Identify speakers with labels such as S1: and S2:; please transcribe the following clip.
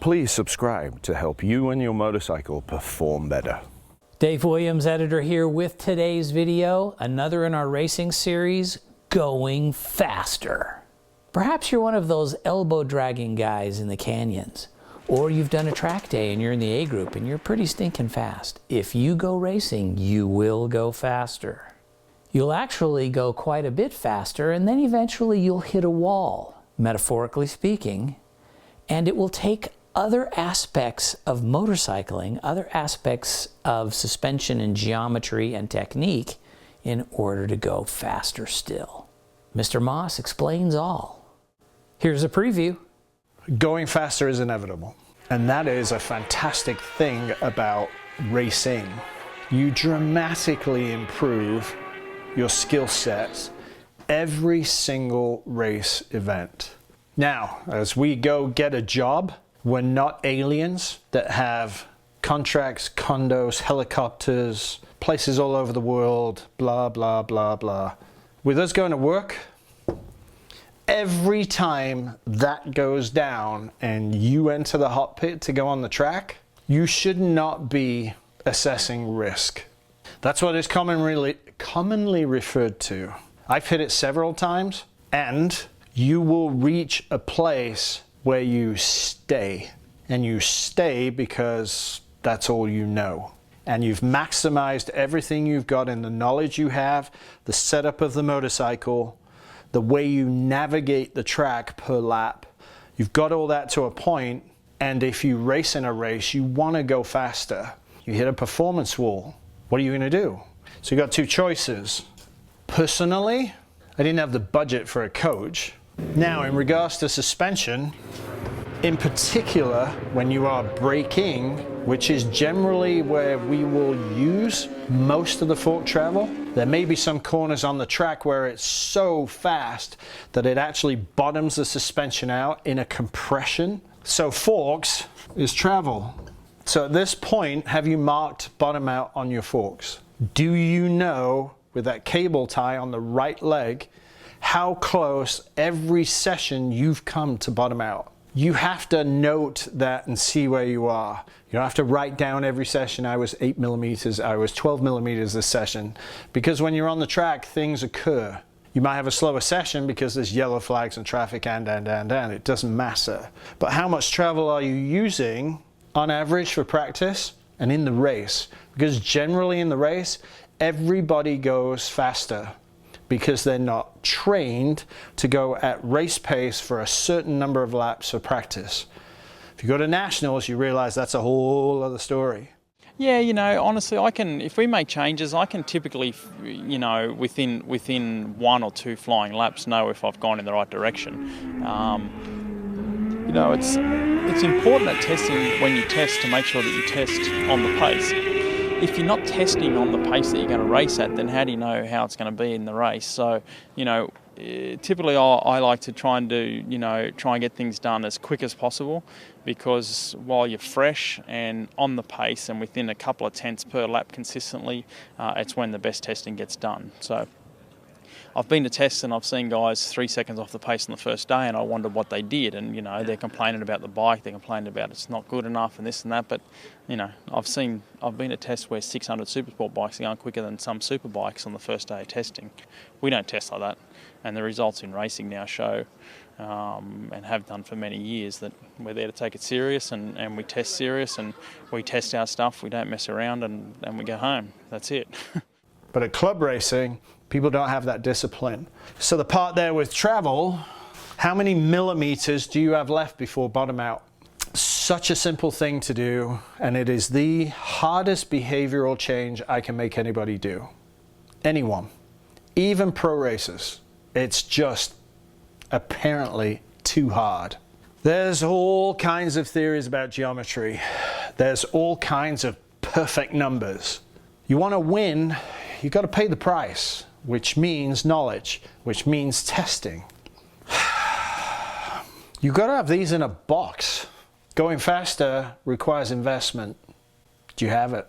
S1: Please subscribe to help you and your motorcycle perform better.
S2: Dave Williams, editor here with today's video, another in our racing series, Going Faster. Perhaps you're one of those elbow-dragging guys in the canyons, or you've done a track day and you're in the A group and you're pretty stinking fast. If you go racing, you will go faster. You'll actually go quite a bit faster, and then eventually you'll hit a wall, metaphorically speaking, and it will take other aspects of motorcycling, other aspects of suspension and geometry and technique in order to go faster still. Mr. Moss explains all. Here's a preview.
S3: Going faster is inevitable, and that is a fantastic thing about racing. You dramatically improve your skill sets every single race event. Now, as we go get a job, we're not aliens that have contracts, condos, helicopters, places all over the world, blah, blah, blah, blah. With us going to work, every time that goes down and you enter the hot pit to go on the track, you should not be assessing risk. That's what is commonly referred to. I've hit it several times, and you will reach a place where you stay. And you stay because that's all you know. And you've maximized everything you've got in the knowledge you have, the setup of the motorcycle, the way you navigate the track per lap. You've got all that to a point, and if you race in a race, you want to go faster. You hit a performance wall. What are you going to do? So you've got two choices. Personally, I didn't have the budget for a coach. Now, in regards to suspension, in particular, when you are braking, which is generally where we will use most of the fork travel, there may be some corners on the track where it's so fast that it actually bottoms the suspension out in a compression. So forks is travel. So at this point, have you marked bottom out on your forks? Do you know, with that cable tie on the right leg, how close every session you've come to bottom out? You have to note that and see where you are. You don't have to write down every session, I was 8 millimeters, I was 12 millimeters this session. Because when you're on the track, things occur. You might have a slower session because there's yellow flags and traffic and. It doesn't matter. But how much travel are you using on average for practice and in the race? Because generally in the race, everybody goes faster, because they're not trained to go at race pace for a certain number of laps for practice. If you go to nationals, you realize that's a whole other story.
S4: Yeah, you know, honestly, if we make changes, I can typically, you know, within 1 or 2 flying laps know if I've gone in the right direction. You know, it's important at testing, when you test, to make sure that you test on the pace. If you're not testing on the pace that you're going to race at, then how do you know how it's going to be in the race? So, you know, typically I like to try and get things done as quick as possible, because while you're fresh and on the pace and within a couple of tenths per lap consistently, it's when the best testing gets done. So I've been to tests and I've seen guys 3 seconds off the pace on the first day, and I wondered what they did. And, you know, they're complaining about the bike, they're complaining about it's not good enough and this and that. But, you know, I've been to tests where 600 Supersport bikes are going quicker than some super bikes on the first day of testing. We don't test like that. And the results in racing now show, and have done for many years, that we're there to take it serious, and we test serious, and we test our stuff. We don't mess around, and we go home. That's it.
S3: But at club racing, people don't have that discipline. So the part there with travel, how many millimeters do you have left before bottom out? Such a simple thing to do, and it is the hardest behavioral change I can make anybody do. Anyone, even pro racers. It's just apparently too hard. There's all kinds of theories about geometry. There's all kinds of perfect numbers. You want to win, you got to pay the price, which means knowledge, which means testing. You got to have these in a box. Going faster requires investment. Do you have it?